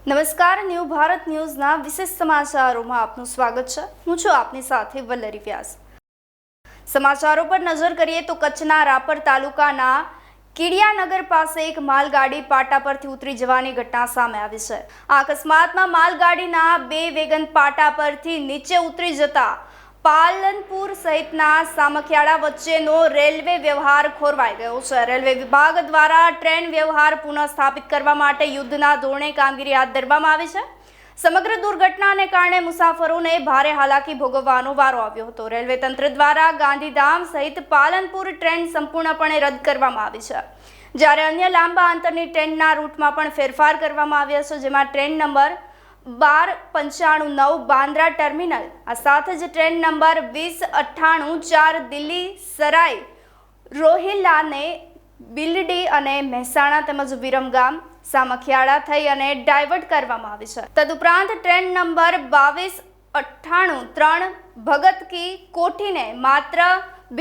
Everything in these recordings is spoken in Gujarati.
નમસ્કાર, ન્યૂ ભારત ન્યૂઝના વિશેષ સમાચારોમાં આપનું સ્વાગત છે। હું છું આપની સાથે વલ્લરી વ્યાસ। સમાચારો પર નજર કરીએ તો કચ્છના રાપર તાલુકાના કીડિયાનગર પાસે એક માલગાડી પાટા પરથી ઉતરી જવાની ઘટના સામે આવી છે। આ અકસ્માતમાં માલગાડીના બે વેગન પાટા પરથી નીચે ઉતરી જતા પાલનપુર સહિતના સામખિયાળા વચ્ચેનો રેલવે વ્યવહાર ખોરવાઈ ગયો છે। રેલવે વિભાગ દ્વારા ટ્રેન વ્યવહાર પુનઃ સ્થાપિત કરવા માટે યુદ્ધના ધોરણે કામગીરી હાથ ધરવામાં આવી છે। સમગ્ર દુર્ઘટનાને કારણે મુસાફરોને ભારે હાલાકી ભોગવવાનો વારો આવ્યો હતો। રેલવે તંત્ર દ્વારા ગાંધીધામ સહિત પાલનપુર ટ્રેન સંપૂર્ણપણે રદ કરવામાં આવી છે, જ્યારે અન્ય લાંબા અંતરની ટ્રેનના રૂટમાં પણ ફેરફાર કરવામાં આવ્યા છે, જેમાં ટ્રેન નંબર 1295 બાંદ્રા ટર્મિનલ, આ સાથે જ ટ્રેન નંબર 2098 દિલ્હી સરાય રોહિલ્લાને બિલડી અને મહેસાણા તેમજ વિરમગામ સામખિયાળા થઈ અને ડાયવર્ટ કરવામાં આવી છે। તદુપરાંત ટ્રેન નંબર 2298 ભગત કી કોઠીને માત્ર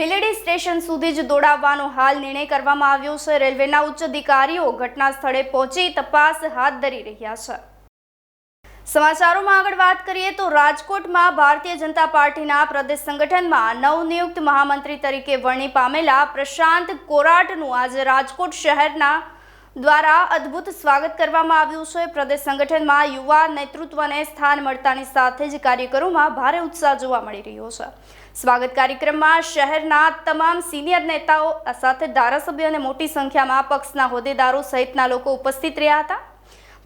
બિલડી સ્ટેશન સુધી જ દોડાવવાનો હાલ નિર્ણય કરવામાં આવ્યો છે। રેલવેના ઉચ્ચ અધિકારીઓ ઘટના સ્થળે પહોંચી તપાસ હાથ ધરી રહ્યા છે। સમાચારોમાં આગળ વાત કરીએ તો રાજકોટમાં ભારતીય જનતા પાર્ટીના પ્રદેશ સંગઠનમાં નવનિયુક્ત મહામંત્રી તરીકે વરણી પામેલા પ્રશાંત કોરાટનું આજે રાજકોટ શહેરના દ્વારા અદ્ભુત સ્વાગત કરવામાં આવ્યું છે। પ્રદેશ સંગઠનમાં યુવા નેતૃત્વને સ્થાન મળતાની સાથે જ કાર્યકરોમાં ભારે ઉત્સાહ જોવા મળી રહ્યો છે। સ્વાગત કાર્યક્રમમાં શહેરના તમામ સિનિયર નેતાઓ સાથે ધારાસભ્યો અને મોટી સંખ્યામાં પક્ષના હોદ્દેદારો સહિતના લોકો ઉપસ્થિત રહ્યા હતા।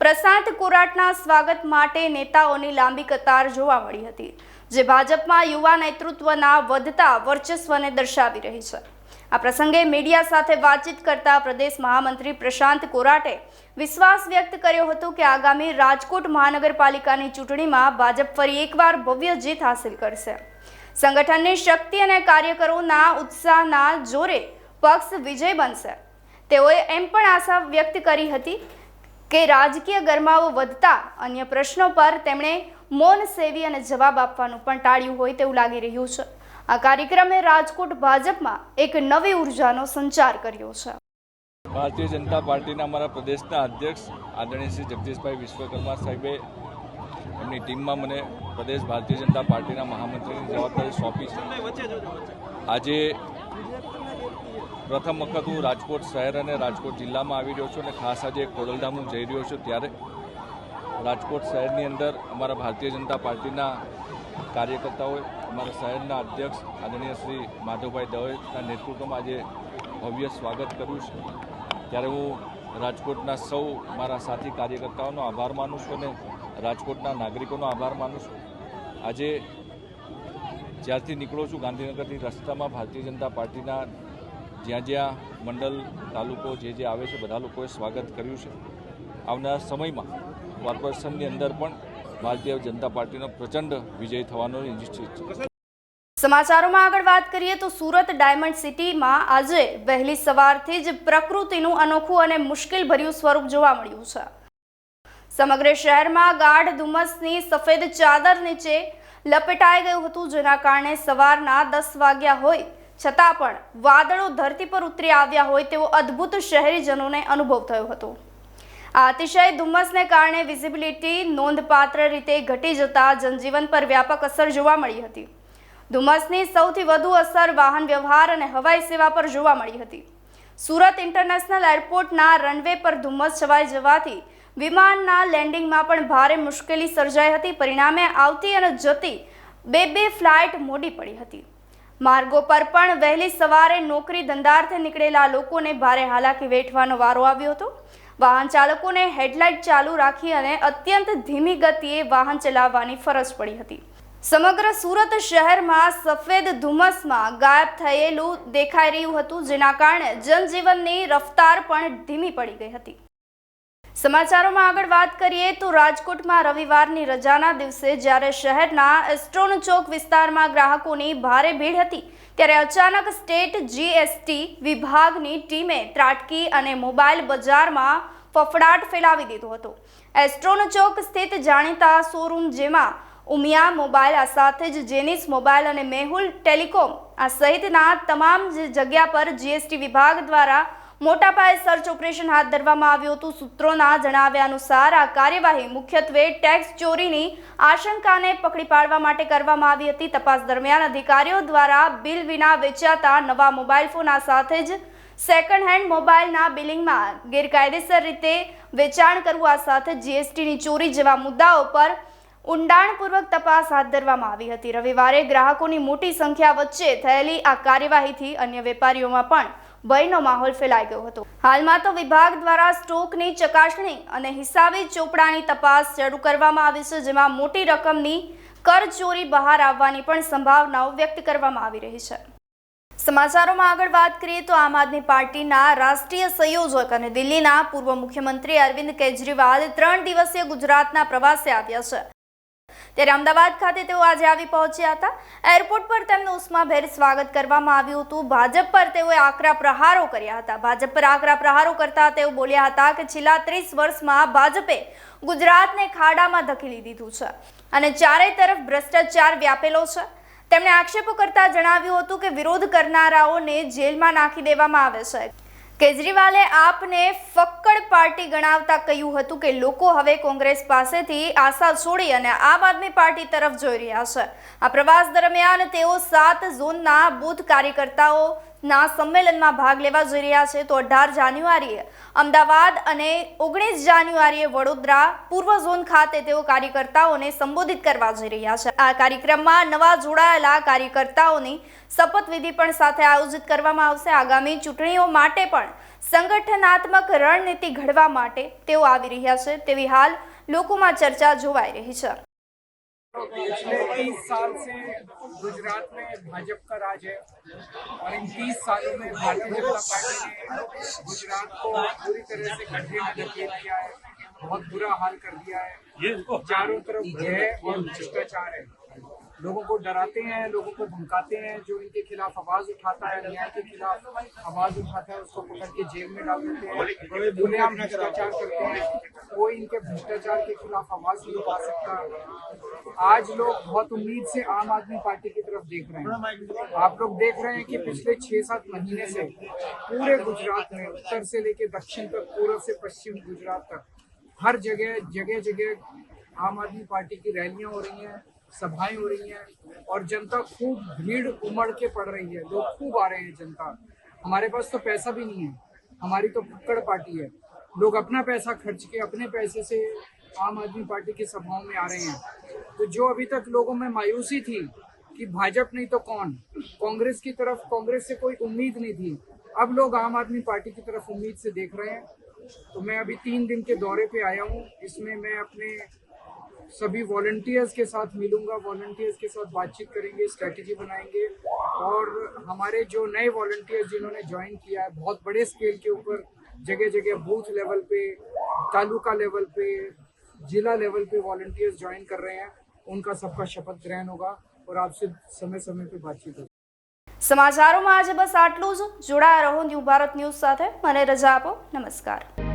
પ્રશાંત કોરાટના સ્વાગત માટે નેતાઓની લાંબી કતાર જોવા મળી હતી, જે ભાજપમાં યુવા નેતૃત્વના વધતા વર્ચસ્વને દર્શાવી રહી છે। આ પ્રસંગે મીડિયા સાથે વાતચીત કરતા પ્રદેશ મહામંત્રી પ્રશાંત કોરાટે વિશ્વાસ વ્યક્ત કર્યો હતો કે આગામી રાજકોટ મહાનગરપાલિકાની ચૂંટણીમાં ભાજપ ફરી એકવાર ભવ્ય જીત હાંસલ કરશે। સંગઠનની શક્તિ અને કાર્યકરોના ઉત્સાહના જોરે પક્ષ વિજય બનશે। તેઓએ એમ પણ આશા વ્યક્ત કરી હતી કે રાજકીય ગરમાવો વધતા અન્ય પ્રશ્નો પર તેમણે મૌન સેવી અને જવાબ આપવાનું પણ ટાળ્યું હોય તેવું લાગી રહ્યું છે। આ કાર્યક્રમે રાજકોટ ભાજપમાં એક નવી ઉર્જાનો સંચાર કર્યો છે। ભારતીય જનતા પાર્ટીના અમારા પ્રદેશના અધ્યક્ષ આદરણીય શ્રી જગદીશભાઈ વિશ્વકર્મા સાહેબે એમની ટીમમાં મને પ્રદેશ ભારતીય જનતા પાર્ટીના મહામંત્રીની જવાબદારી સોંપી છે। આજે પ્રથમ વખત હું રાજકોટ શહેર અને રાજકોટ જિલ્લામાં આવી રહ્યો છું અને ખાસ આજે ખોડલધામ હું જઈ રહ્યો છું, ત્યારે રાજકોટ શહેરની અંદર અમારા ભારતીય જનતા પાર્ટીના કાર્યકર્તાઓએ અમારા શહેરના અધ્યક્ષ આદરણીય શ્રી માધવભાઈ દવેના નેતૃત્વમાં આજે ભવ્ય સ્વાગત કર્યું છે। ત્યારે હું રાજકોટના સૌ મારા સાથી કાર્યકર્તાઓનો આભાર માનું છું અને રાજકોટના નાગરિકોનો આભાર માનું છું। આજે જ્યારથી નીકળો છું ગાંધીનગરની રસ્તામાં ભારતીય જનતા પાર્ટીના જ્યાં જ્યાં મંડળ તાલુકો જે આવે છે બધા લોકોએ સ્વાગત કર્યું છે। આવનારા સમયમાં કોર્પોરેશનની અંદર પણ ભારતીય જનતા પાર્ટીનો પ્રચંડ વિજય થવાનો નિશ્ચિત છે। સમાચારોમાં આગળ વાત કરીએ તો સુરત ડાયમંડ સિટીમાં આજે વહેલી સવારથી જ પ્રકૃતિનું અનોખું અને મુશ્કેલ ભર્યું સ્વરૂપ જોવા મળ્યું છે। સમગ્ર શહેરમાં ગાઢ ધુમ્મસની સફેદ ચાદર નીચે લપેટાઈ ગયું હતું, જેના કારણે સવારના 10 વાગ્યા હોય છતાં પણ વાદળો ધરતી પર ઉતરી આવ્યા હોય તેવો અદ્ભુત શહેરીજનોને અનુભવ થયો હતો। આ અતિશય ધુમ્મસને કારણે વિઝિબિલિટી નોંધપાત્ર રીતે ઘટી જતા જનજીવન પર વ્યાપક અસર જોવા મળી હતી। ધુમ્મસની સૌથી વધુ અસર વાહન વ્યવહાર અને હવાઈ સેવા પર જોવા મળી હતી। સુરત ઇન્ટરનેશનલ એરપોર્ટના રનવે પર ધુમ્મસ છવાઈ જવાથી વિમાનના લેન્ડિંગમાં પણ ભારે મુશ્કેલી સર્જાઈ હતી। પરિણામે આવતી અને જતી બે ફ્લાઇટ મોડી પડી હતી। માર્ગો પર પણ વહેલી સવારે નોકરી ધંધાર્થે નીકળેલા લોકોને ભારે હાલાકી વેઠવાનો વારો આવ્યો હતો। વાહન ચાલકોને હેડલાઇટ ચાલુ રાખી અને અત્યંત ધીમી ગતિએ વાહન ચલાવવાની ફરજ પડી હતી। સમગ્ર સુરત શહેરમાં સફેદ ધુમ્મસમાં ગાયબ થયેલું દેખાઈ રહ્યું હતું, જેના કારણે જનજીવનની રફતાર પણ ધીમી પડી ગઈ હતી। સમાચારોમાં આગળ વાત કરીએ તો રાજકોટમાં રવિવારની રજાના દિવસે જ્યારે શહેરના એસ્ટ્રોન ચોક વિસ્તારમાં ગ્રાહકોની ભારે ભીડ હતી, ત્યારે અચાનક સ્ટેટ જીએસટી વિભાગની ટીમે ત્રાટકી અને મોબાઈલ બજારમાં ફફડાટ ફેલાવી દીધો હતો। એસ્ટ્રોન ચોક સ્થિત જાણીતા શોરૂમ જેમાં ઉમિયા મોબાઈલ, આ સાથે જ જેનિસ મોબાઈલ અને મેહુલ ટેલિકોમ આ સહિતના તમામ જગ્યા પર જીએસટી વિભાગ દ્વારા મોટા પાયે સર્ચ ઓપરેશન હાથ ધરવામાં આવ્યું હતું. સૂત્રોના જણાવ્યા અનુસાર આ કાર્યવાહી મુખ્યત્વે ટેક્સ ચોરીની આશંકાને પકડી પાડવા માટે કરવામાં આવી હતી. તપાસ દરમિયાન અધિકારીઓ દ્વારા બિલ વિના વેચાતા નવા મોબાઈલ ફોન સાથે જ સેકન્ડ હેન્ડ મોબાઈલના બિલિંગમાં ગેરકાયદેસર રીતે વેચાણ કરવું આ સાથે જીએસટીની ચોરી જેવા મુદ્દાઓ પર ઊંડાણપૂર્વક તપાસ હાથ ધરવામાં આવી હતી. રવિવારે ગ્રાહકોની મોટી સંખ્યા વચ્ચે થયેલી આ કાર્યવાહીથી અન્ય વેપારીઓમાં પણ ભયનો માહોલ ફેલાઈ ગયો હતો. હાલમાં તો વિભાગ દ્વારા સ્ટોકની ચકાસણી અને હિસાબી ચોપડાની તપાસ શરૂ કરવામાં આવી છે, જેમાં મોટી રકમની કરચોરી બહાર આવવાની પણ સંભાવનાઓ વ્યક્ત કરવામાં આવી રહી છે. સમાચારોમાં આગળ વાત કરીએ તો આમ આદમી પાર્ટીના રાષ્ટ્રીય સંયોજક અને દિલ્હીના પૂર્વ મુખ્યમંત્રી અરવિંદ કેજરીવાલ 3 દિવસીય ગુજરાતના પ્રવાસે આવ્યા છે. ત્યારે અમદાવાદ ખાતે તેઓ આજે આવી પહોંચ્યા હતા. એરપોર્ટ પર તેમનું ઉષ્માભેર સ્વાગત કરવામાં આવ્યું હતું. ભાજપ પર તેઓએ આકરા પ્રહારો કર્યા હતા. ભાજપ પર આકરા પ્રહારો કરતા તેઓ બોલ્યા હતા કે છેલ્લા 30 વર્ષમાં ભાજપે ગુજરાતને ખાડામાં ધકેલી દીધું છે અને ચારે તરફ ભ્રષ્ટાચાર વ્યાપેલો છે. તેમણે આક્ષેપો કરતા જણાવ્યું હતું કે વિરોધ કરનારાઓને જેલમાં નાખી દેવામાં આવે છે. કેજરીવાલે આપને ફક્કડ પાર્ટી ગણાવતા કહ્યું હતું કે લોકો હવે કોંગ્રેસ પાસેથી આશા છોડી અને આમ આદમી પાર્ટી તરફ જોઈ રહ્યા છે. આ પ્રવાસ દરમિયાન તેઓ 7 ઝોનના બૂથ કાર્યકર્તાઓના સંમેલનમાં ભાગ લેવા જઈ રહ્યા છે. તો 18 જાન્યુઆરીએ અમદાવાદ અને 19 જાન્યુઆરીએ વડોદરા પૂર્વ ઝોન ખાતે તેઓ કાર્યકર્તાઓને સંબોધિત કરવા જઈ રહ્યા છે. આ કાર્યક્રમમાં નવા જોડાયેલા કાર્યકર્તાઓની શપથવિધિ પણ સાથે આયોજિત કરવામાં આવશે. આગામી ચૂંટણીઓ માટે પણ સંગઠનાત્મક રણનીતિ ઘડવા માટે તેઓ આવી રહ્યા છે તેવી હાલ લોકોમાં ચર્ચા જોવાઈ રહી છે. पिछले 30 साल से गुजरात में भाजपा का राज है और इन 30 सालों में भारतीय जनता पार्टी ने गुजरात को पूरी तरह से गड्ढे में धकेल दिया है. बहुत बुरा हाल कर दिया है. चारों तरफ भय और भ्रष्टाचार है. लोगों को डराते हैं, लोगों को धमकाते हैं. जो इनके खिलाफ आवाज उठाता है, अन्याय के खिलाफ आवाज उठाता है, उसको पकड़ के जेल में डाल देते हैं. खुलेआम भ्रष्टाचार करते हैं. कोई इनके भ्रष्टाचार के खिलाफ आवाज नहीं उठा सकता. आज लोग बहुत उम्मीद से आम आदमी पार्टी की तरफ देख रहे हैं. आप लोग देख रहे हैं कि पिछले 6-7 महीने से पूरे गुजरात में उत्तर से लेके दक्षिण तक, पूर्व से पश्चिम गुजरात तक हर जगह आम आदमी पार्टी की रैलियां हो रही हैं, सभाएं हो रही हैं और जनता खूब भीड़ उमड़ के पड़ रही है. लोग खूब आ रहे हैं. जनता, हमारे पास तो पैसा भी नहीं है, हमारी तो फक्कड़ पार्टी है. लोग अपना पैसा खर्च के अपने पैसे से आम आदमी पार्टी की सभाओं में आ रहे हैं. तो जो अभी तक लोगों में मायूसी थी कि भाजपा नहीं तो कौन, कांग्रेस से कोई उम्मीद नहीं थी, अब लोग आम आदमी पार्टी की तरफ उम्मीद से देख रहे हैं. तो मैं अभी 3 दिन के दौरे पे आया हूँ. इसमें मैं अपने सभी वॉलंटियर्स के साथ मिलूंगा, वॉलंटियर्स के साथ बातचीत करेंगे, स्ट्रेटेजी बनाएंगे और हमारे जो नए वॉलंटियर्स जिन्होंने ज्वाइन किया है बहुत बड़े स्केल के ऊपर, जगह जगह बूथ लेवल पे, तालुका लेवल पे, जिला लेवल पे वॉलंटियर्स ज्वाइन कर रहे हैं. उनका सबका शपथ ग्रहण होगा और आपसे समय समय पे बातचीत होगी. સમાચારોમાં આજે બસ આટલું જ. જોડાયા રહો ન્યૂ ભારત ન્યૂઝ સાથે. મને રજા આપો. નમસ્કાર.